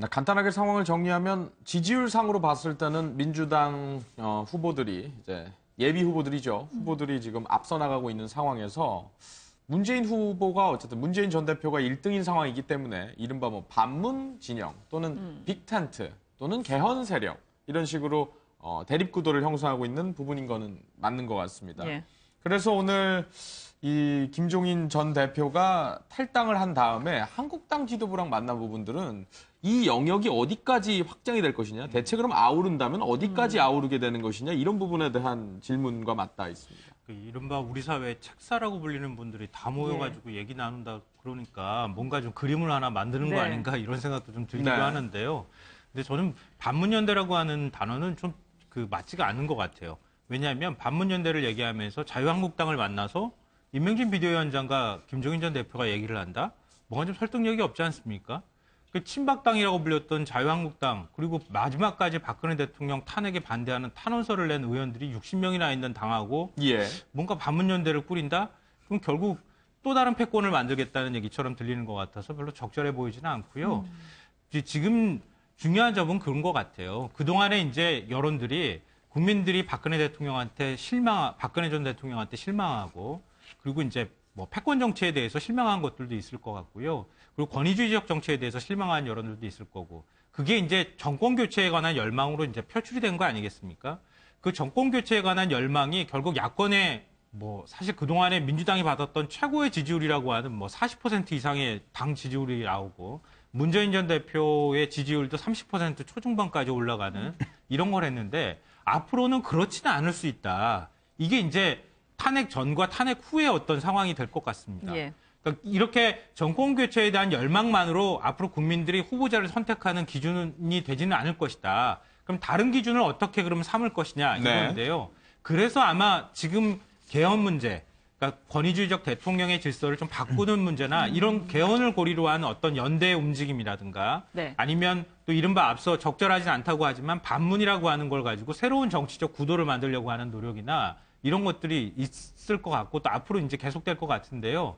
간단하게 상황을 정리하면 지지율 상으로 봤을 때는 민주당 후보들이 이제 예비 후보들이죠. 후보들이 지금 앞서 나가고 있는 상황에서 문재인 후보가 어쨌든 문재인 전 대표가 1등인 상황이기 때문에 이른바 뭐 반문 진영 또는 빅텐트 또는 개헌 세력 이런 식으로 대립 구도를 형성하고 있는 부분인 거는 맞는 것 같습니다. 예. 그래서 오늘 이 김종인 전 대표가 탈당을 한 다음에 한국당 지도부랑 만난 부분들은 이 영역이 어디까지 확장이 될 것이냐, 대체 그럼 아우른다면 어디까지 아우르게 되는 것이냐 이런 부분에 대한 질문과 맞닿아 있습니다. 이른바 우리 사회 책사라고 불리는 분들이 다 모여가지고 얘기 나눈다 그러니까 뭔가 좀 그림을 하나 만드는 거 아닌가 이런 생각도 좀 들기도 하는데요. 근데 저는 반문연대라고 하는 단어는 좀 맞지가 않는 것 같아요. 왜냐하면 반문연대를 얘기하면서 자유한국당을 만나서 임명진 비대위원장과 김종인 전 대표가 얘기를 한다? 뭔가 좀 설득력이 없지 않습니까? 그 친박당이라고 불렸던 자유한국당 그리고 마지막까지 박근혜 대통령 탄핵에 반대하는 탄원서를 낸 의원들이 60명이나 있는 당하고 뭔가 반문연대를 꾸린다? 그럼 결국 또 다른 패권을 만들겠다는 얘기처럼 들리는 것 같아서 별로 적절해 보이지는 않고요. 지금 중요한 점은 그런 것 같아요. 그동안에 이제 여론들이 국민들이 박근혜 전 대통령한테 실망하고 그리고 이제 뭐 패권 정치에 대해서 실망한 것들도 있을 것 같고요. 그리고 권위주의적 정치에 대해서 실망한 여론들도 있을 거고. 그게 이제 정권 교체에 관한 열망으로 이제 표출이 된 거 아니겠습니까? 그 정권 교체에 관한 열망이 결국 야권의 뭐 사실 그동안에 민주당이 받았던 최고의 지지율이라고 하는 뭐 40% 이상의 당 지지율이 나오고 문재인 전 대표의 지지율도 30% 초중반까지 올라가는 이런 걸 했는데 앞으로는 그렇지는 않을 수 있다. 이게 이제 탄핵 전과 탄핵 후의 어떤 상황이 될 것 같습니다. 그러니까 이렇게 정권 교체에 대한 열망만으로 앞으로 국민들이 후보자를 선택하는 기준이 되지는 않을 것이다. 그럼 다른 기준을 어떻게 그러면 삼을 것이냐 이건데요. 그래서 아마 지금 개헌 문제, 그러니까 권위주의적 대통령의 질서를 좀 바꾸는 문제나 이런 개헌을 고리로 하는 어떤 연대의 움직임이라든가 아니면 또 이른바 앞서 적절하진 않다고 하지만 반문이라고 하는 걸 가지고 새로운 정치적 구도를 만들려고 하는 노력이나 이런 것들이 있을 것 같고 또 앞으로 이제 계속될 것 같은데요.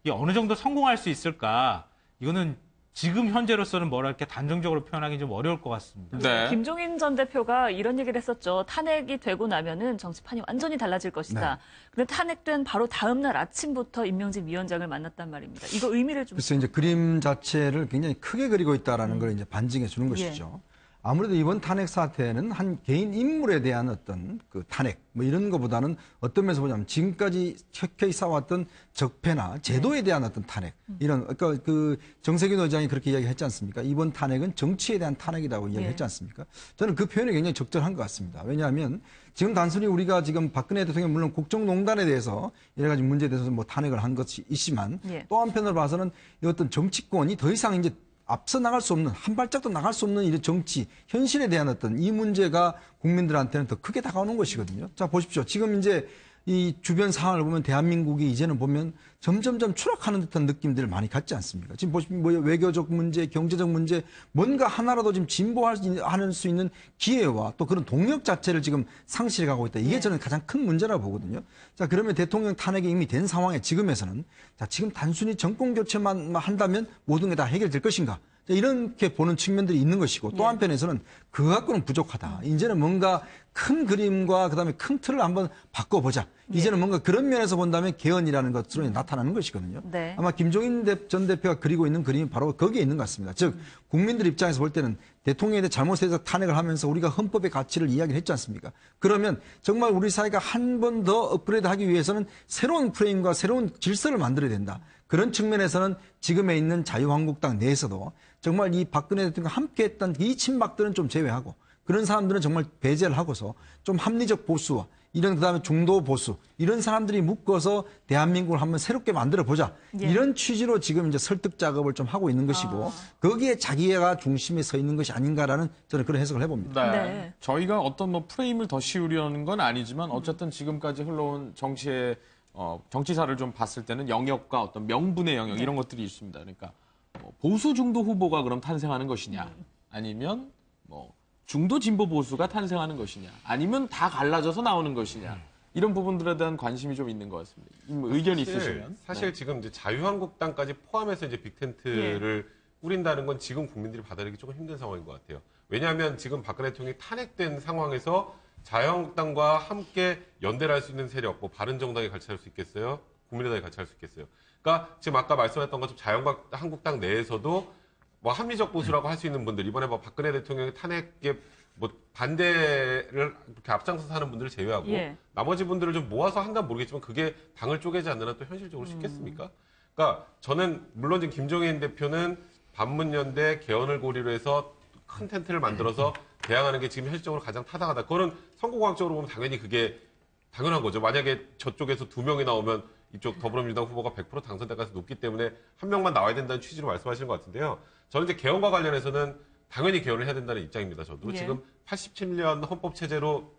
이게 어느 정도 성공할 수 있을까? 이거는 지금 현재로서는 뭐라 이렇게 단정적으로 표현하기 좀 어려울 것 같습니다. 김종인 전 대표가 이런 얘기를 했었죠. 탄핵이 되고 나면은 정치판이 완전히 달라질 것이다. 그런데 탄핵된 바로 다음 날 아침부터 임명진 위원장을 만났단 말입니다. 이거 의미를 좀. 그래서 이제 그림 자체를 굉장히 크게 그리고 있다라는 걸 이제 반증해 주는 것이죠. 아무래도 이번 탄핵 사태는 한 개인 인물에 대한 어떤 그 탄핵 뭐 이런 것보다는 어떤 면에서 보자면 지금까지 켜켜이 쌓아왔던 적폐나 제도에 대한 어떤 탄핵 이런 그러니까 그 정세균 의장이 그렇게 이야기했지 않습니까? 이번 탄핵은 정치에 대한 탄핵이라고 이야기했지 않습니까? 저는 그 표현이 굉장히 적절한 것 같습니다. 왜냐하면 지금 단순히 우리가 지금 박근혜 대통령 물론 국정농단에 대해서 여러 가지 문제에 대해서 뭐 탄핵을 한 것이 있지만 또 한편으로 봐서는 이 어떤 정치권이 더 이상 이제 앞서 나갈 수 없는 한 발짝도 나갈 수 없는 이런 정치 현실에 대한 어떤 이 문제가 국민들한테는 더 크게 다가오는 것이거든요. 자 보십시오. 지금 이제 이 주변 상황을 보면 대한민국이 이제는 보면 점점점 추락하는 듯한 느낌들을 많이 갖지 않습니까? 지금 보십시오. 뭐 외교적 문제, 경제적 문제, 뭔가 하나라도 지금 진보할 수 있는 기회와 또 그런 동력 자체를 지금 상실해 가고 있다. 이게 저는 가장 큰 문제라고 보거든요. 자, 그러면 대통령 탄핵이 이미 된 상황에 지금에서는 자, 지금 단순히 정권 교체만 한다면 모든 게 다 해결될 것인가? 이렇게 보는 측면들이 있는 것이고 또 한편에서는 그거 갖고는 부족하다. 이제는 뭔가 큰 그림과 그다음에 큰 틀을 한번 바꿔보자. 이제는 뭔가 그런 면에서 본다면 개헌이라는 것으로 나타나는 것이거든요. 아마 김종인 전 대표가 그리고 있는 그림이 바로 거기에 있는 것 같습니다. 즉 국민들 입장에서 볼 때는 대통령에 대해 잘못해서 탄핵을 하면서 우리가 헌법의 가치를 이야기를 했지 않습니까? 그러면 정말 우리 사회가 한 번 더 업그레이드하기 위해서는 새로운 프레임과 새로운 질서를 만들어야 된다. 그런 측면에서는 지금에 있는 자유한국당 내에서도 정말 이 박근혜 대통령과 함께했던 이 친박들은 좀 제외하고 그런 사람들은 정말 배제를 하고서 좀 합리적 보수와 이런 그다음에 중도 보수 이런 사람들이 묶어서 대한민국을 한번 새롭게 만들어 보자 이런 취지로 지금 이제 설득 작업을 좀 하고 있는 것이고 거기에 자기가 중심에 서 있는 것이 아닌가라는 저는 그런 해석을 해봅니다. 저희가 어떤 뭐 프레임을 더 씌우려는 건 아니지만 어쨌든 지금까지 흘러온 정치의 정치사를 좀 봤을 때는 영역과 어떤 명분의 영역 이런 것들이 있습니다. 그러니까 보수 중도 후보가 그럼 탄생하는 것이냐 아니면 뭐 중도 진보 보수가 탄생하는 것이냐 아니면 다 갈라져서 나오는 것이냐 이런 부분들에 대한 관심이 좀 있는 것 같습니다. 의견이 있으시면 사실 네. 지금 이제 자유한국당까지 포함해서 이제 빅텐트를 꾸린다는 건 지금 국민들이 받아들이기 조금 힘든 상황인 것 같아요. 왜냐하면 지금 박근혜 대통령이 탄핵된 상황에서 자유한국당과 함께 연대를 할 수 있는 세력, 뭐 바른정당이 같이 할 수 있겠어요? 국민의당이 같이 할 수 있겠어요? 그러니까 지금 아까 말씀했던 것처럼 자유한국당 내에서도 뭐 합리적 보수라고 할 수 있는 분들, 이번에 뭐 박근혜 대통령의 탄핵에 뭐 반대를 이렇게 앞장서서 하는 분들을 제외하고 예. 나머지 분들을 좀 모아서 한간 모르겠지만 그게 당을 쪼개지 않는 한 또 현실적으로 쉽겠습니까? 그러니까 저는 물론 지금 김종인 대표는 반문연대 개헌을 고리로 해서 큰 텐트를 만들어서 대항하는 게 지금 현실적으로 가장 타당하다. 그거는 선거과학적으로 보면 당연히 그게 당연한 거죠. 만약에 저쪽에서 2명이 나오면 이쪽 더불어민주당 후보가 100% 당선될 가능성이 높기 때문에 한 명만 나와야 된다는 취지로 말씀하시는 것 같은데요. 저는 이제 개헌과 관련해서는 당연히 개헌을 해야 된다는 입장입니다. 저도. 예. 지금 87년 헌법체제로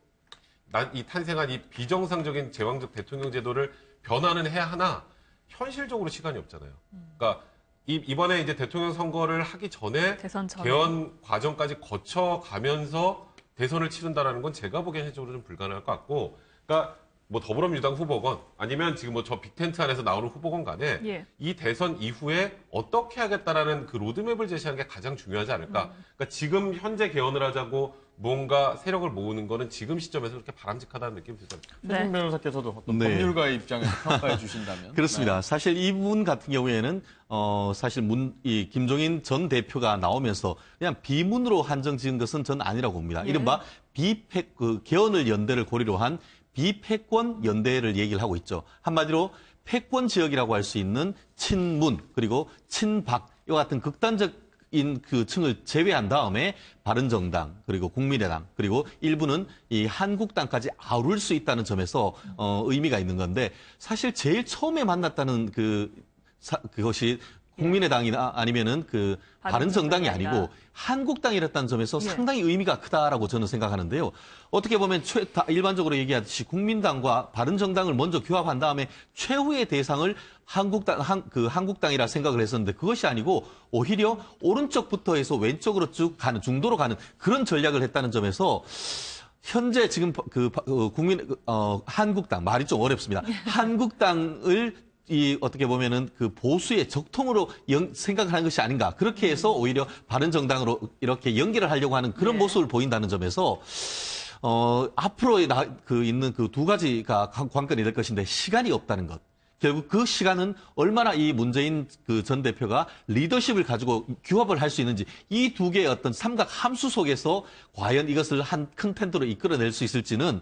이 탄생한 이 비정상적인 제왕적 대통령 제도를 변화는 해야 하나 현실적으로 시간이 없잖아요. 그러니까 이번에 이제 대통령 선거를 하기 전에 대선 전에. 개헌 과정까지 거쳐가면서 대선을 치른다라는 건 제가 보기엔 현실적으로 좀 불가능할 것 같고, 그러니까 뭐 더불어민주당 후보건 아니면 지금 뭐 저 빅텐트 안에서 나오는 후보건 간에 예. 이 대선 이후에 어떻게 하겠다라는 그 로드맵을 제시하는 게 가장 중요하지 않을까. 그러니까 지금 현재 개헌을 하자고 뭔가 세력을 모으는 거는 지금 시점에서 그렇게 바람직하다는 느낌이 들잖아요. 최종 변호사께서도 어떤 네. 법률가의 입장에서 평가해 주신다면. 그렇습니다. 사실 이분 같은 경우에는 사실 이 김종인 전 대표가 나오면서 그냥 비문으로 한정 지은 것은 전 아니라고 봅니다. 예. 이른바 개헌을 연대를 고리로 한 비패권 연대를 얘기를 하고 있죠. 한마디로 패권 지역이라고 할 수 있는 친문 그리고 친박 이와 같은 극단적인 그 층을 제외한 다음에 바른정당 그리고 국민의당 그리고 일부는 이 한국당까지 아우를 수 있다는 점에서 의미가 있는 건데 사실 제일 처음에 만났다는 그것이 국민의당이나 아니면은 그 바른정당이 아니고 한국당이랬다는 점에서 예. 상당히 의미가 크다라고 저는 생각하는데요. 어떻게 보면 일반적으로 얘기하듯이 국민당과 바른정당을 먼저 규합한 다음에 최후의 대상을 한국당이라 생각을 했었는데 그것이 아니고 오히려 오른쪽부터 해서 왼쪽으로 쭉 가는 중도로 가는 그런 전략을 했다는 점에서 현재 지금 한국당 말이 좀 어렵습니다. 한국당을 어떻게 보면은 그 보수의 적통으로 생각을 하는 것이 아닌가. 그렇게 해서 오히려 바른정당으로 이렇게 연결을 하려고 하는 그런 모습을 보인다는 점에서, 앞으로 있는 그 두 가지가 관건이 될 것인데 시간이 없다는 것. 결국 그 시간은 얼마나 이 문재인 그 전 대표가 리더십을 가지고 규합을 할 수 있는지 이 두 개의 어떤 삼각 함수 속에서 과연 이것을 한 큰 텐트로 이끌어낼 수 있을지는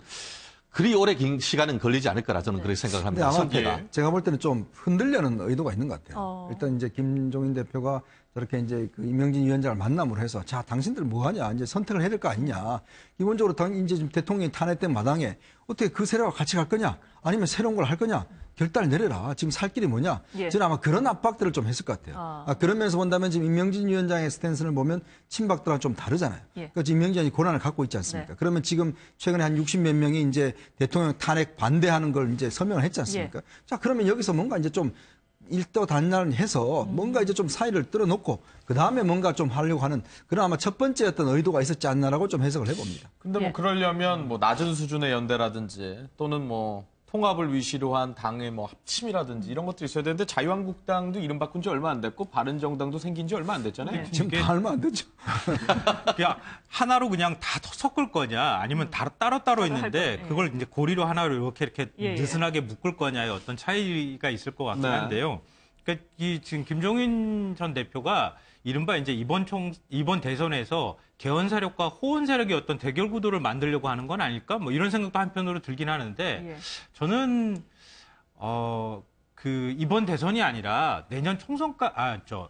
그리 오래 긴 시간은 걸리지 않을 거라 저는 그렇게 생각을 근데 합니다. 아마 선택가. 제가 볼 때는 좀 흔들려는 의도가 있는 것 같아요. 어. 일단 이제 김종인 대표가 저렇게 이제 그 임명진 위원장을 만남으로 해서 자, 당신들 뭐 하냐? 이제 선택을 해야 될 거 아니냐? 기본적으로 이제 지금 대통령이 탄핵된 마당에 어떻게 그 세력과 같이 갈 거냐? 아니면 새로운 걸 할 거냐? 결단을 내려라. 지금 살 길이 뭐냐? 예. 저는 아마 그런 압박들을 좀 했을 것 같아요. 그런 면에서 본다면 지금 임명진 위원장의 스탠스를 보면 친박들과 좀 다르잖아요. 예. 그러니까 지금 임명진이 고난을 갖고 있지 않습니까? 네. 그러면 지금 최근에 한 60몇 명이 이제 대통령 탄핵 반대하는 걸 이제 서명을 했지 않습니까? 자, 그러면 여기서 뭔가 이제 좀 일도단란해서 뭔가 이제 좀 사이를 뚫어놓고 그 다음에 뭔가 좀 하려고 하는 그런 아마 첫 번째 어떤 의도가 있었지 않나라고 좀 해석을 해봅니다. 근데 뭐 예. 그러려면 뭐 낮은 수준의 연대라든지 또는 뭐 통합을 위시로 한 당의 뭐 합침이라든지 이런 것들이 있어야 되는데 자유한국당도 이름 바꾼 지 얼마 안 됐고 바른정당도 생긴 지 얼마 안 됐잖아요. 지금 다 얼마 안 됐죠. 그냥 하나로 그냥 다 섞을 거냐 아니면 따로따로 할 있는데 거, 예. 그걸 이제 고리로 하나로 이렇게 예, 예. 느슨하게 묶을 거냐의 어떤 차이가 있을 것 같긴 네. 한데요. 그러니까 지금 김종인 전 대표가 이른바 이제 이번 대선에서 개헌 세력과 호언 세력의 어떤 대결 구도를 만들려고 하는 건 아닐까? 뭐 이런 생각도 한편으로 들긴 하는데 예. 저는 그 이번 대선이 아니라 내년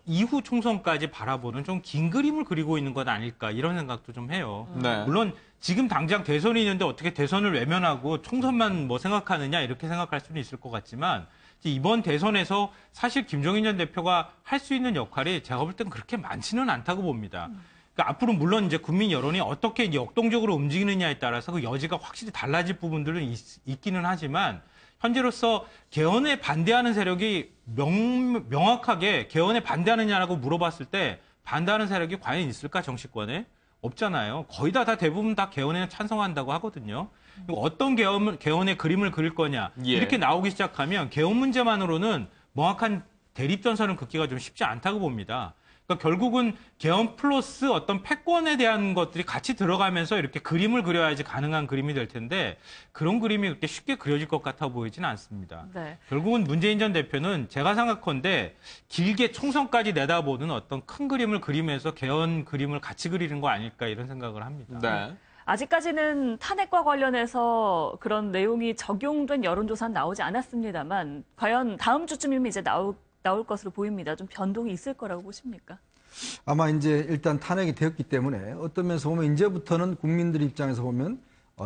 이후 총선까지 바라보는 좀 긴 그림을 그리고 있는 것 아닐까 이런 생각도 좀 해요. 네. 물론 지금 당장 대선이 있는데 어떻게 대선을 외면하고 총선만 뭐 생각하느냐 이렇게 생각할 수는 있을 것 같지만 이번 대선에서 사실 김종인 전 대표가 할 수 있는 역할이 제가 볼 땐 그렇게 많지는 않다고 봅니다. 그러니까 앞으로 물론 이제 국민 여론이 어떻게 이제 역동적으로 움직이느냐에 따라서 그 여지가 확실히 달라질 부분들은 있기는 하지만 현재로서 개헌에 반대하는 세력이 명확하게 개헌에 반대하느냐라고 물어봤을 때 반대하는 세력이 과연 있을까 정치권에? 없잖아요. 거의 다 대부분 다 개헌에 찬성한다고 하거든요. 어떤 개헌의 그림을 그릴 거냐 예. 이렇게 나오기 시작하면 개헌 문제만으로는 명확한 대립전선을 긋기가 좀 쉽지 않다고 봅니다. 그러니까 결국은 개헌 플러스 어떤 패권에 대한 것들이 같이 들어가면서 이렇게 그림을 그려야지 가능한 그림이 될 텐데 그런 그림이 그렇게 쉽게 그려질 것 같아 보이지는 않습니다. 네. 결국은 문재인 전 대표는 제가 생각컨대 길게 총선까지 내다보는 어떤 큰 그림을 그리면서 개헌 그림을 같이 그리는 거 아닐까 이런 생각을 합니다. 네. 아직까지는 탄핵과 관련해서 그런 내용이 적용된 여론조사는 나오지 않았습니다만 과연 다음 주쯤이면 이제 나올 것으로 보입니다. 좀 변동이 있을 거라고 보십니까? 아마 이제 일단 탄핵이 되었기 때문에 어떤 면에서 보면 이제부터는 국민들 입장에서 보면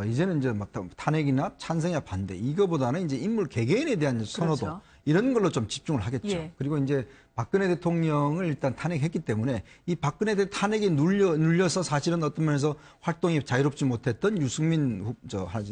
이제는 이제 막 탄핵이나 찬성이나 반대 이거보다는 이제 인물 개개인에 대한 선호도 그렇죠. 이런 걸로 좀 집중을 하겠죠. 예. 그리고 이제 박근혜 대통령을 일단 탄핵했기 때문에 이 박근혜 대통령 탄핵이 눌려서 사실은 어떤 면에서 활동이 자유롭지 못했던 유승민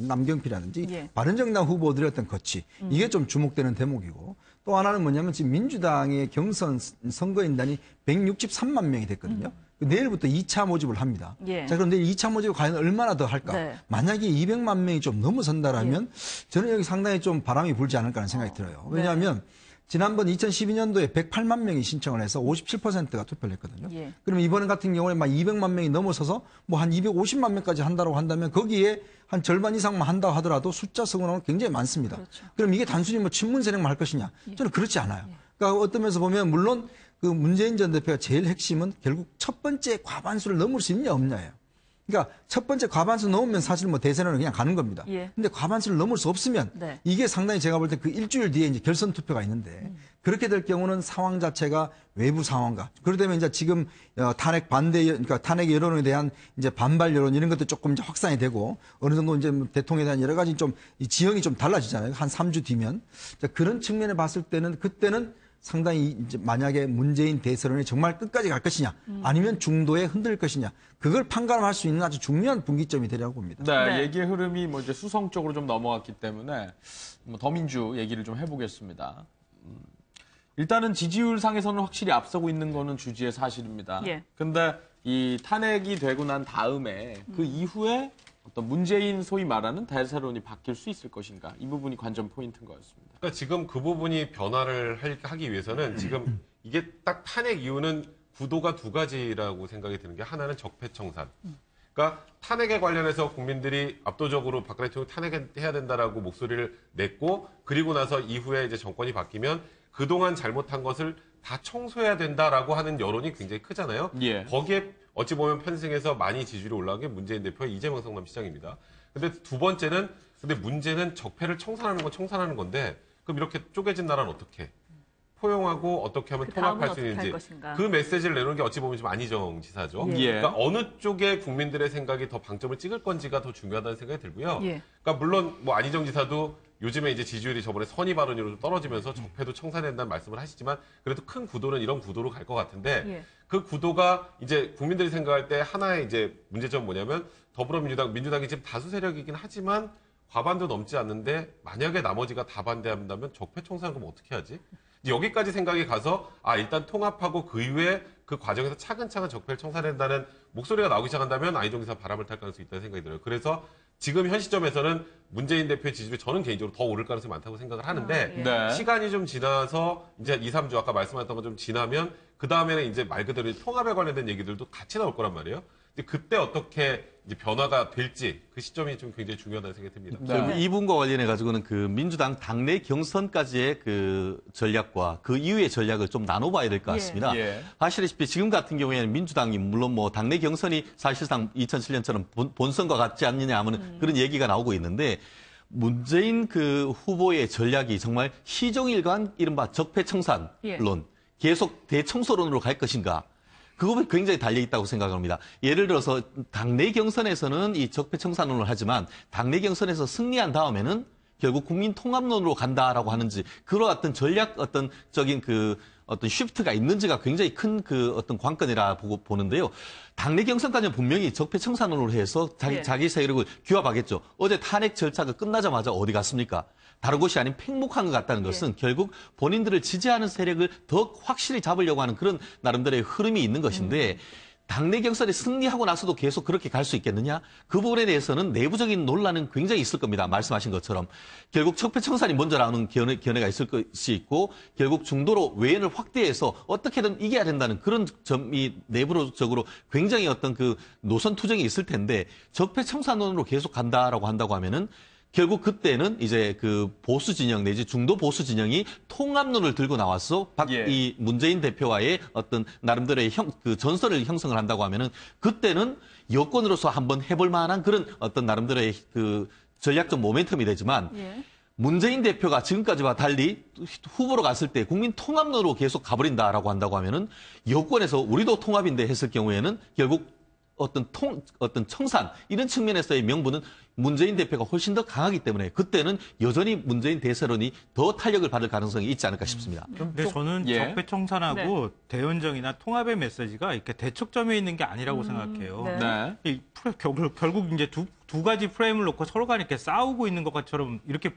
남경필이라든지 예. 바른정당 후보들의 어떤 거치 이게 좀 주목되는 대목이고 또 하나는 뭐냐면 지금 민주당의 경선 선거인단이 163만 명이 됐거든요. 내일부터 2차 모집을 합니다. 예. 자, 그럼 내일 2차 모집을 과연 얼마나 더 할까? 네. 만약에 200만 명이 좀 넘어선다라면 저는 여기 상당히 좀 바람이 불지 않을까 하는 생각이 들어요. 왜냐하면 지난번 2012년도에 108만 명이 신청을 해서 57%가 투표를 했거든요. 예. 그럼 이번 같은 경우에 막 200만 명이 넘어서서 뭐 한 250만 명까지 한다고 한다면 거기에 한 절반 이상만 한다고 하더라도 숫자 성원은 굉장히 많습니다. 그렇죠. 그럼 이게 단순히 뭐 친문 세력만 할 것이냐? 저는 그렇지 않아요. 그러니까 어떤 면에서 보면 물론 그 문재인 전 대표가 제일 핵심은 결국 첫 번째 과반수를 넘을 수 있냐 없냐예요. 그러니까 첫 번째 과반수 넘으면 사실 뭐 대선으로 그냥 가는 겁니다. 예. 근데 과반수를 넘을 수 없으면 네. 이게 상당히 제가 볼 때 그 일주일 뒤에 이제 결선 투표가 있는데 그렇게 될 경우는 상황 자체가 외부 상황과 그러다면 이제 지금 탄핵 반대 그러니까 탄핵 여론에 대한 이제 반발 여론 이런 것도 조금 이제 확산이 되고 어느 정도 이제 대통령에 대한 여러 가지 좀 이 지형이 좀 달라지잖아요. 한 3주 뒤면 자, 그런 측면에 봤을 때는 그때는 상당히 이제 만약에 문재인 대선론이 정말 끝까지 갈 것이냐 아니면 중도에 흔들 것이냐 그걸 판가름할 수 있는 아주 중요한 분기점이 되리라고 봅니다. 네, 네. 얘기의 흐름이 뭐 이제 수성 쪽으로 좀 넘어갔기 때문에 뭐 더민주 얘기를 좀 해보겠습니다. 일단은 지지율 상에서는 확실히 앞서고 있는 거는 주지의 사실입니다. 예. 근데 이 탄핵이 되고 난 다음에 그 이후에 어떤 문재인 소위 말하는 대세론이 바뀔 수 있을 것인가 이 부분이 관전 포인트인 것 같습니다. 그러니까 지금 그 부분이 변화를 하기 위해서는 지금 이게 딱 탄핵 이유는 구도가 두 가지라고 생각이 드는 게 하나는 적폐청산. 그러니까 탄핵에 관련해서 국민들이 압도적으로 박근혜 대통령 탄핵해야 된다라고 목소리를 냈고 그리고 나서 이후에 이제 정권이 바뀌면 그동안 잘못한 것을 다 청소해야 된다라고 하는 여론이 굉장히 크잖아요. 예. 거기에 어찌 보면 편승해서 많이 지지율이 올라간 게 문재인 대표의 이재명 성남시장입니다. 근데 두 번째는 근데 문제는 적폐를 청산하는 건 청산하는 건데 그럼 이렇게 쪼개진 나라는 어떻게 포용하고 어떻게 하면 그 다음은 통합할 수 어떻게 할 있는지 것인가. 그 메시지를 내놓은 게 어찌 보면 좀 안희정 지사죠. 예. 예. 그러니까 어느 쪽에 국민들의 생각이 더 방점을 찍을 건지가 더 중요하다는 생각이 들고요. 예. 그러니까 물론 뭐 안희정 지사도 요즘에 이제 지지율이 저번에 선의 발언으로 좀 떨어지면서 적폐도 청산된다는 말씀을 하시지만 그래도 큰 구도는 이런 구도로 갈 것 같은데 예. 그 구도가 이제 국민들이 생각할 때 하나의 이제 문제점은 뭐냐면 민주당이 지금 다수 세력이긴 하지만 과반도 넘지 않는데 만약에 나머지가 다 반대한다면 적폐 청산 그럼 어떻게 하지? 이제 여기까지 생각이 가서 일단 통합하고 그 이후에 그 과정에서 차근차근 적폐를 청산한다는 목소리가 나오기 시작한다면 안희정 지사 바람을 탈 가능성이 있다는 생각이 들어요. 그래서 지금 현 시점에서는 문재인 대표의 지지율이 저는 개인적으로 더 오를 가능성이 많다고 생각을 하는데 예. 네. 시간이 좀 지나서 이제 2, 3주 아까 말씀하셨던 거 좀 지나면 그 다음에는 이제 말 그대로 통합에 관련된 얘기들도 같이 나올 거란 말이에요. 이제 그때 어떻게 이제 변화가 될지 그 시점이 좀 굉장히 중요하다는 생각이 듭니다. 네. 이 부분과 관련해 가지고는 그 민주당 당내 경선까지의 그 전략과 그 이후의 전략을 좀 나눠봐야 될 것 같습니다. 예. 아시다시피 지금 같은 경우에는 민주당이 물론 뭐 당내 경선이 사실상 2007년처럼 본선과 같지 않느냐 하면 그런 얘기가 나오고 있는데 문재인 그 후보의 전략이 정말 시종일관 이른바 적폐청산론 예. 계속 대청소론으로 갈 것인가? 그거는 굉장히 달려있다고 생각합니다. 예를 들어서 당내 경선에서는 이 적폐청산론을 하지만 당내 경선에서 승리한 다음에는 결국 국민 통합론으로 간다라고 하는지 그런 어떤 전략 어떤 쉬프트가 있는지가 굉장히 큰 그 어떤 관건이라 보는데요. 당내 경선까지는 분명히 적폐청산론으로 해서 자기 세력을 규합하겠죠. 어제 탄핵 절차가 끝나자마자 어디 갔습니까? 다른 곳이 아닌 팽목한 것 같다는 것은 결국 본인들을 지지하는 세력을 더 확실히 잡으려고 하는 그런 나름대로의 흐름이 있는 것인데 당내 경선에 승리하고 나서도 계속 그렇게 갈 수 있겠느냐? 그 부분에 대해서는 내부적인 논란은 굉장히 있을 겁니다. 말씀하신 것처럼. 결국 적폐청산이 먼저 나오는 견해가 있을 것이 있고 결국 중도로 외연을 확대해서 어떻게든 이겨야 된다는 그런 점이 내부적으로 굉장히 어떤 그 노선 투쟁이 있을 텐데 적폐청산론으로 계속 간다라고 한다고 하면은 결국 그때는 이제 그 보수 진영 내지 중도 보수 진영이 통합론을 들고 나와서 이 문재인 대표와의 어떤 나름대로의 그 전선을 형성을 한다고 하면은 그때는 여권으로서 한번 해볼 만한 그런 어떤 나름대로의 그 전략적 모멘텀이 되지만 문재인 대표가 지금까지와 달리 후보로 갔을 때 국민 통합론으로 계속 가버린다라고 한다고 하면은 여권에서 우리도 통합인데 했을 경우에는 결국 어떤 청산 이런 측면에서의 명분은 문재인 대표가 훨씬 더 강하기 때문에 그때는 여전히 문재인 대세론이 더 탄력을 받을 가능성이 있지 않을까 싶습니다. 근데 저는 적폐청산하고 대연정이나 통합의 메시지가 이렇게 대척점에 있는 게 아니라고 생각해요. 이 결국 이제 두 가지 프레임을 놓고 서로가 이렇게 싸우고 있는 것처럼 이렇게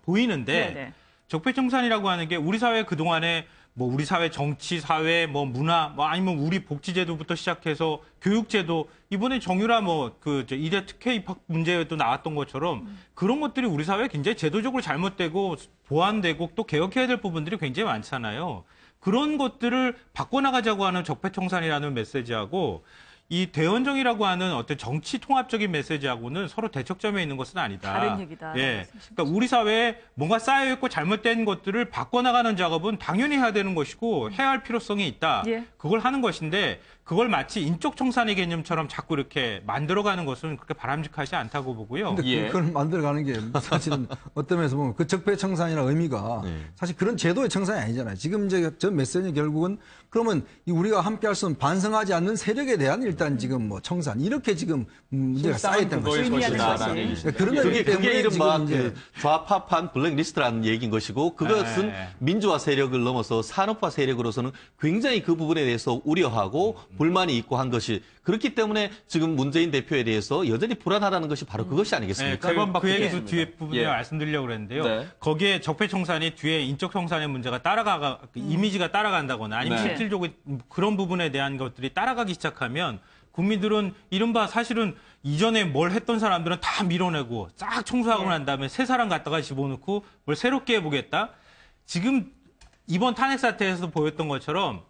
보이는데 적폐청산이라고 하는 게 우리 사회 그동안에 뭐 우리 사회 정치, 사회, 뭐 문화, 뭐 아니면 우리 복지제도부터 시작해서 교육제도 이번에 정유라 이대 특혜 입학 문제도 나왔던 것처럼 그런 것들이 우리 사회에 굉장히 제도적으로 잘못되고 보완되고 또 개혁해야 될 부분들이 굉장히 많잖아요. 그런 것들을 바꿔나가자고 하는 적폐청산이라는 메시지하고 이 대연정이라고 하는 어떤 정치 통합적인 메시지하고는 서로 대척점에 있는 것은 아니다. 다른 얘기다. 그러니까 우리 사회에 뭔가 쌓여있고 잘못된 것들을 바꿔나가는 작업은 당연히 해야 되는 것이고 해야 할 필요성이 있다. 그걸 하는 것인데 그걸 마치 인적 청산의 개념처럼 자꾸 이렇게 만들어가는 것은 그렇게 바람직하지 않다고 보고요. 근데 그걸 만들어가는 게 사실은 어떤 면에서 보면 그 적폐청산이라는 의미가 사실 그런 제도의 청산이 아니잖아요. 지금 이제 저 메시지는 결국은 그러면 우리가 함께 할 수 있는 반성하지 않는 세력에 대한 일단 지금 뭐 청산 이렇게 지금 문제가 쌓여있다는 거죠. 그게 이른바 그 좌파판 블랙리스트라는 얘기인 것이고 그것은 민주화 세력을 넘어서 산업화 세력으로서는 굉장히 그 부분에 대해서 우려하고 불만이 있고 한 것이 그렇기 때문에 지금 문재인 대표에 대해서 여전히 불안하다는 것이 바로 그것이 아니겠습니까? 그 얘기도 뒤에 부분에 말씀드리려고 그랬는데요. 거기에 적폐청산이 뒤에 인적청산의 문제가 이미지가 따라간다거나 아니면 실질적으로 그런 부분에 대한 것들이 따라가기 시작하면 국민들은 이른바 사실은 이전에 뭘 했던 사람들은 다 밀어내고 싹 청소하고 난 다음에 새 사람 갖다가 집어넣고 뭘 새롭게 해보겠다. 지금 이번 탄핵 사태에서 보였던 것처럼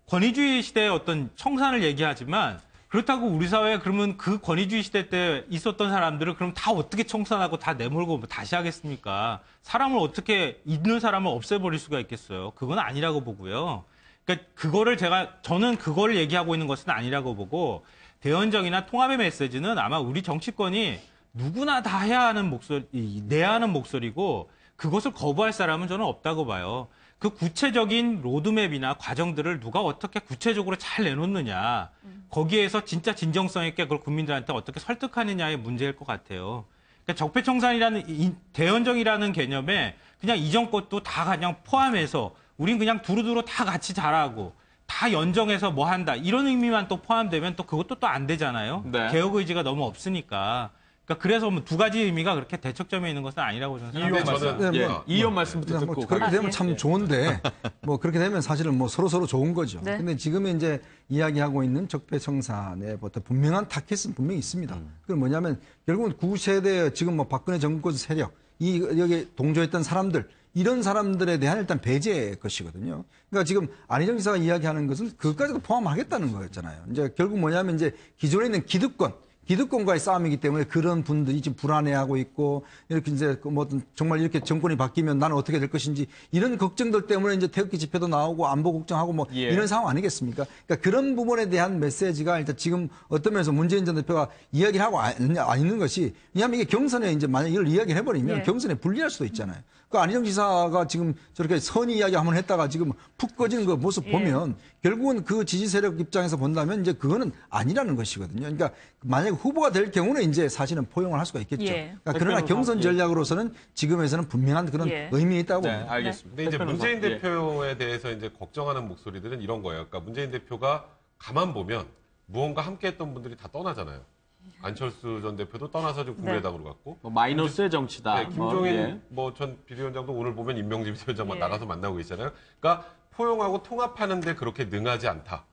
권위주의 시대의 어떤 청산을 얘기하지만 그렇다고 우리 사회에 그러면 그 권위주의 시대 때 있었던 사람들을 그럼 다 어떻게 청산하고 다 내몰고 뭐 다시 하겠습니까? 사람을 어떻게 있는 사람을 없애버릴 수가 있겠어요? 그건 아니라고 보고요. 그러니까 저는 그걸 얘기하고 있는 것은 아니라고 보고 대연정이나 통합의 메시지는 아마 우리 정치권이 누구나 다 해야 하는 내야 하는 목소리고 그것을 거부할 사람은 저는 없다고 봐요. 그 구체적인 로드맵이나 과정들을 누가 어떻게 구체적으로 잘 내놓느냐. 거기에서 진짜 진정성 있게 그걸 국민들한테 어떻게 설득하느냐의 문제일 것 같아요. 그러니까 적폐청산이라는 대연정이라는 개념에 그냥 이전 것도 다 그냥 포함해서 우린 그냥 두루두루 다 같이 잘하고 다 연정해서 뭐 한다. 이런 의미만 또 포함되면 또 그것도 또 안 되잖아요. 개혁 의지가 너무 없으니까. 그러니까 그래서 뭐 두 가지 의미가 그렇게 대척점에 있는 것은 아니라고 저는 생각합니다. 이 의원 말씀부터 듣고 그렇게 되면 참 좋은데 뭐 그렇게 되면 사실은 뭐 서로 좋은 거죠. 근데 지금 이제 이야기하고 있는 적폐청산의 어떤 분명한 타깃은 분명히 있습니다. 그건 뭐냐면 결국은 구세대 지금 뭐 박근혜 정권 세력 여기 동조했던 사람들 이런 사람들에 대한 일단 배제의 것이거든요. 그러니까 지금 안희정 지사가 이야기하는 것은 그것까지도 포함하겠다는 거였잖아요. 이제 결국 뭐냐면 이제 기존에 있는 기득권과의 싸움이기 때문에 그런 분들이 지금 불안해하고 있고 이렇게 이제 뭐 정말 이렇게 정권이 바뀌면 나는 어떻게 될 것인지 이런 걱정들 때문에 이제 태극기 집회도 나오고 안보 걱정하고 뭐 이런 상황 아니겠습니까? 그러니까 그런 부분에 대한 메시지가 일단 지금 어떤 면에서 문재인 전 대표가 이야기를 하고 안 있는 것이 왜냐하면 이게 경선에 이제 만약 이걸 이야기를 해버리면 경선에 불리할 수도 있잖아요. 그 안희정 지사가 지금 저렇게 선의 이야기 한번 했다가 지금 푹 꺼지는 그 모습 보면 결국은 그 지지 세력 입장에서 본다면 이제 그거는 아니라는 것이거든요. 그러니까 만약에 후보가 될 경우는 이제 사실은 포용을 할 수가 있겠죠. 그러니까 그러나 경선 전략으로서는 지금에서는 분명한 그런 의미가 있다고 봅니다. 알겠습니다. 근데 이제 문재인 대표에 대해서 이제 걱정하는 목소리들은 이런 거예요. 그러니까 문재인 대표가 가만 보면 무언가 함께했던 분들이 다 떠나잖아요. 안철수 전 대표도 떠나서 지금 국민의당으로 갔고 마이너스의 정치다. 김종인 전 비대위원장도 오늘 보면 임명진 비대위원장만 나가서 만나고 있잖아요. 그러니까 포용하고 통합하는데 그렇게 능하지 않다.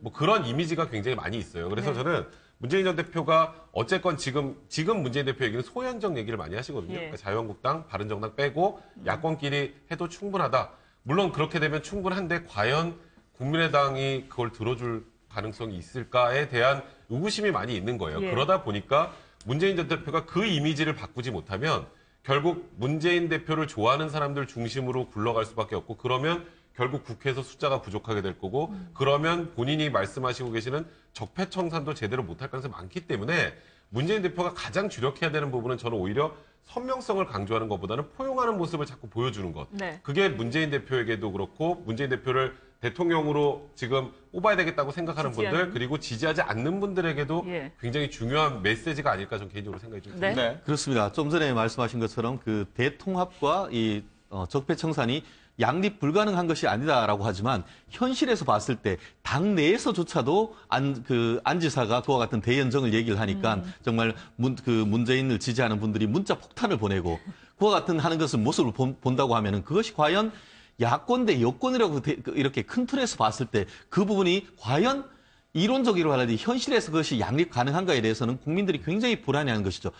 뭐 그런 이미지가 굉장히 많이 있어요. 그래서 네. 저는 문재인 전 대표가 어쨌건 지금 문재인 대표 얘기는 소현정 얘기를 많이 하시거든요. 예. 그러니까 자유한국당, 바른정당 빼고 야권끼리 해도 충분하다. 물론 그렇게 되면 충분한데 과연 국민의당이 그걸 들어줄 가능성이 있을까에 대한 의구심이 많이 있는 거예요. 예. 그러다 보니까 문재인 전 대표가 그 이미지를 바꾸지 못하면 결국 문재인 대표를 좋아하는 사람들 중심으로 굴러갈 수밖에 없고 그러면 결국 국회에서 숫자가 부족하게 될 거고 그러면 본인이 말씀하시고 계시는 적폐청산도 제대로 못할 가능성이 많기 때문에 문재인 대표가 가장 주력해야 되는 부분은 저는 오히려 선명성을 강조하는 것보다는 포용하는 모습을 자꾸 보여주는 것. 네. 그게 문재인 대표에게도 그렇고 문재인 대표를 대통령으로 지금 뽑아야 되겠다고 생각하는 지지하는. 분들 그리고 지지하지 않는 분들에게도 예. 굉장히 중요한 메시지가 아닐까 저는 개인적으로 생각이 좀 듭니다. 네. 그렇습니다. 좀 전에 말씀하신 것처럼 그 대통합과 이 적폐청산이 양립 불가능한 것이 아니다라고 하지만 현실에서 봤을 때 당 내에서조차도 안 지사가 그와 같은 대연정을 얘기를 하니까 정말 문재인을 지지하는 분들이 문자 폭탄을 보내고 그와 같은 하는 것을 모습을 본다고 하면은 그것이 과연 야권 대 여권이라고 이렇게 큰 틀에서 봤을 때 그 부분이 과연 이론적으로 하라니 현실에서 그것이 양립 가능한가에 대해서는 국민들이 굉장히 불안해하는 것이죠.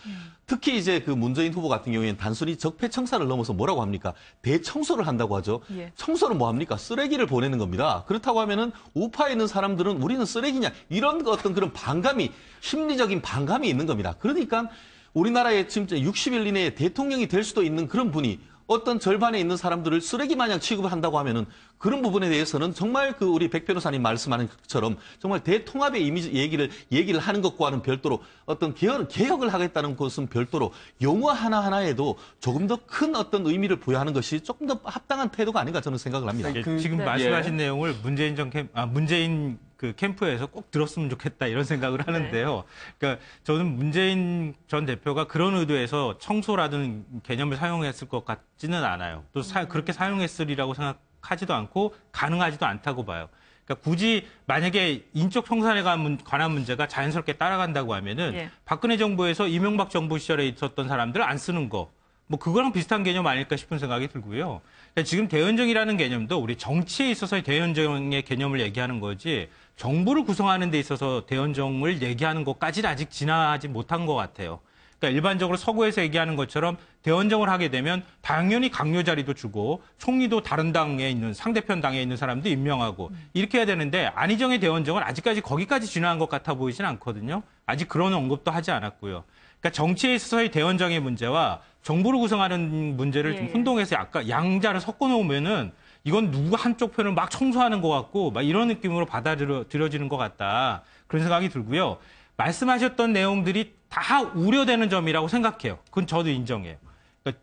특히 이제 그 문재인 후보 같은 경우에는 단순히 적폐청산을 넘어서 뭐라고 합니까? 대청소를 한다고 하죠. 예. 청소는 뭐 합니까? 쓰레기를 보내는 겁니다. 그렇다고 하면은 우파에 있는 사람들은 우리는 쓰레기냐 이런 어떤 그런 반감이 심리적인 반감이 있는 겁니다. 그러니까 우리나라에 진짜 60일 이내에 대통령이 될 수도 있는 그런 분이 어떤 절반에 있는 사람들을 쓰레기 마냥 취급을 한다고 하면은 그런 부분에 대해서는 정말 그 우리 백 변호사님 말씀하는 것처럼 정말 대통합의 이미지 얘기를 하는 것과는 별도로 어떤 개혁을 하겠다는 것은 별도로 용어 하나하나에도 조금 더 큰 어떤 의미를 부여하는 것이 조금 더 합당한 태도가 아닌가 저는 생각을 합니다. 지금 네. 말씀하신 내용을 문재인 그 캠프에서 꼭 들었으면 좋겠다 이런 생각을 하는데요. 그러니까 저는 문재인 전 대표가 그런 의도에서 청소라는 개념을 사용했을 것 같지는 않아요. 또 그렇게 사용했으리라고 생각하지도 않고 가능하지도 않다고 봐요. 그러니까 굳이 만약에 인적 청산에 관한 문제가 자연스럽게 따라간다고 하면은 예. 박근혜 정부에서 이명박 정부 시절에 있었던 사람들 안 쓰는 거. 뭐 그거랑 비슷한 개념 아닐까 싶은 생각이 들고요. 그러니까 지금 대연정이라는 개념도 우리 정치에 있어서의 대연정의 개념을 얘기하는 거지 정부를 구성하는 데 있어서 대연정을 얘기하는 것까지는 아직 진화하지 못한 것 같아요. 그러니까 일반적으로 서구에서 얘기하는 것처럼 대연정을 하게 되면 당연히 강요 자리도 주고 총리도 다른 당에 있는 상대편 당에 있는 사람도 임명하고 이렇게 해야 되는데 안희정의 대연정은 아직까지 거기까지 진화한 것 같아 보이진 않거든요. 아직 그런 언급도 하지 않았고요. 그러니까 정치에 있어서의 대연정의 문제와 정부를 구성하는 문제를 좀 혼동해서 약간 양자를 섞어 놓으면은 이건 누구 한쪽 편을 막 청소하는 것 같고 막 이런 느낌으로 받아들여지는 것 같다. 그런 생각이 들고요. 말씀하셨던 내용들이 다 우려되는 점이라고 생각해요. 그건 저도 인정해요. 그러니까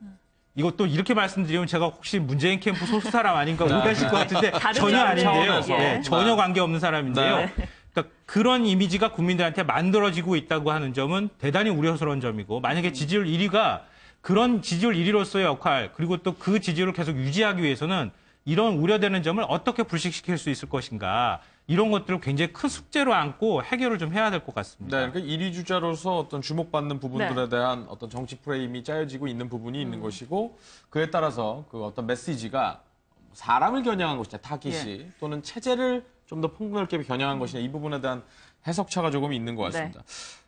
이것도 이렇게 말씀드리면 제가 혹시 문재인 캠프 소수 사람 아닌가 오해하실 것 같은데 전혀 아닌데요. 차원에서. 네, 전혀 관계없는 사람인데요. 네. 그러니까 그런 이미지가 국민들한테 만들어지고 있다고 하는 점은 대단히 우려스러운 점이고 만약에 지지율 1위가 그런 지지율 1위로서의 역할 그리고 또 그 지지율을 계속 유지하기 위해서는 이런 우려되는 점을 어떻게 불식시킬 수 있을 것인가 이런 것들을 굉장히 큰 숙제로 안고 해결을 좀 해야 될 것 같습니다. 네, 그러니까 1위 주자로서 어떤 주목받는 부분들에 네. 대한 어떤 정치 프레임이 짜여지고 있는 부분이 있는 것이고 그에 따라서 그 어떤 메시지가 사람을 겨냥한 것이냐 타깃이 또는 체제를 좀 더 폭넓게 겨냥한 것이냐 이 부분에 대한 해석차가 조금 있는 것 같습니다.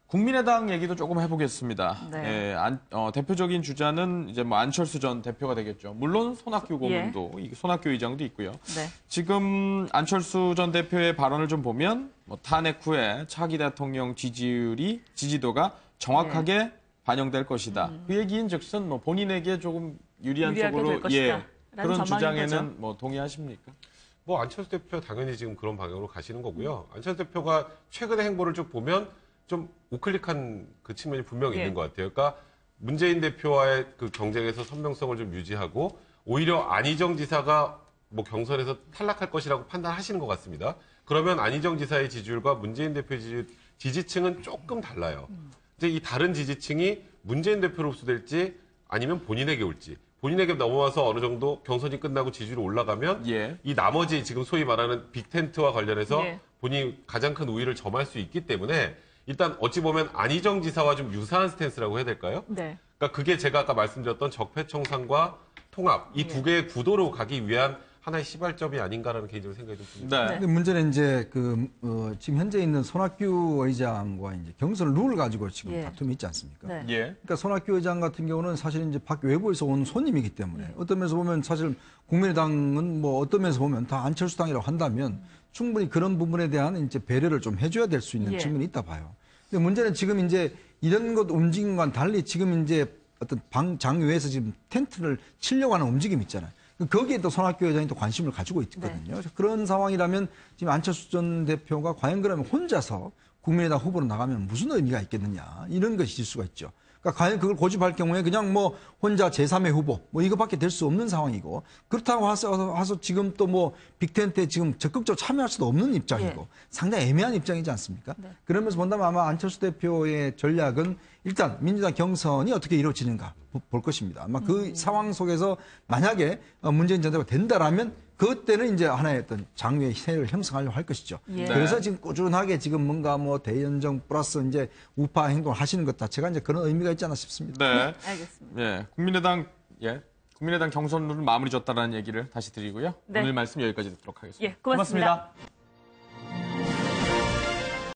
국민의당 얘기도 조금 해보겠습니다. 네. 예, 대표적인 주자는 이제 뭐 안철수 전 대표가 되겠죠. 물론 손학규 고문도, 손학규 의장도 있고요. 네. 지금 안철수 전 대표의 발언을 좀 보면 뭐 탄핵 후에 차기 대통령 지지도가 정확하게 반영될 것이다. 그 얘기인즉슨 뭐 본인에게 조금 유리한 유리하게 쪽으로 될 것이다. 라는 그런 전망인 주장에는 거죠. 뭐 동의하십니까? 뭐 안철수 대표 당연히 지금 그런 방향으로 가시는 거고요. 안철수 대표가 최근의 행보를 쭉 보면 좀 우클릭한 그 측면이 분명히 있는 것 같아요. 그러니까 문재인 대표와의 그 경쟁에서 선명성을 좀 유지하고 오히려 안희정 지사가 뭐 경선에서 탈락할 것이라고 판단하시는 것 같습니다. 그러면 안희정 지사의 지지율과 문재인 대표의 지지층은 조금 달라요. 이제 이 다른 지지층이 문재인 대표로 흡수될지 아니면 본인에게 올지. 본인에게 넘어와서 어느 정도 경선이 끝나고 지지율이 올라가면 이 나머지 지금 소위 말하는 빅텐트와 관련해서 본인이 가장 큰 우위를 점할 수 있기 때문에 일단 어찌 보면 안희정 지사와 좀 유사한 스탠스라고 해야 될까요? 네. 그러니까 그게 제가 아까 말씀드렸던 적폐청산과 통합 이 두 개의 구도로 가기 위한 하나의 시발점이 아닌가라는 개인적으로 생각이 좀 듭니다. 네. 근데 문제는 이제 지금 현재 있는 손학규 의장과 이제 경선 룰을 가지고 지금 예. 다툼이 있지 않습니까? 네. 예. 그러니까 손학규 의장 같은 경우는 사실 이제 밖 외부에서 온 손님이기 때문에 어떤 면에서 보면 사실 국민의당은 뭐 어떤 면에서 보면 다 안철수당이라고 한다면 충분히 그런 부분에 대한 이제 배려를 좀 해줘야 될 수 있는 예. 측면이 있다 봐요. 근데 문제는 지금 이제 이런 것 움직임과는 달리 지금 이제 어떤 장외에서 지금 텐트를 치려고 하는 움직임이 있잖아요. 거기에 또 손학규 의장이 또 관심을 가지고 있거든요. 그런 상황이라면 지금 안철수 전 대표가 과연 그러면 혼자서 국민의당 후보로 나가면 무슨 의미가 있겠느냐 이런 것이 있을 수가 있죠. 그러니까 과연 그걸 고집할 경우에 그냥 뭐 혼자 제3의 후보 뭐 이거밖에 될 수 없는 상황이고 그렇다고 해서 지금 또 뭐 빅텐트에 지금 적극적으로 참여할 수도 없는 입장이고 예. 상당히 애매한 입장이지 않습니까? 네. 그러면서 본다면 아마 안철수 대표의 전략은 일단 민주당 경선이 어떻게 이루어지는가 볼 것입니다. 아마 그 상황 속에서 만약에 문재인 전 대표가 된다라면 그때는 이제 하나의 어떤 장외의 세를 형성하려고 할 것이죠. 예. 그래서 지금 꾸준하게 지금 뭔가 뭐 대연정 플러스 이제 우파 행동을 하시는 것 자체가 이제 그런 의미가 있지 않나 싶습니다. 네. 알겠습니다. 예. 국민의당 경선 룰을 마무리 졌다라는 얘기를 다시 드리고요. 네. 오늘 말씀 여기까지 듣도록 하겠습니다. 예, 고맙습니다.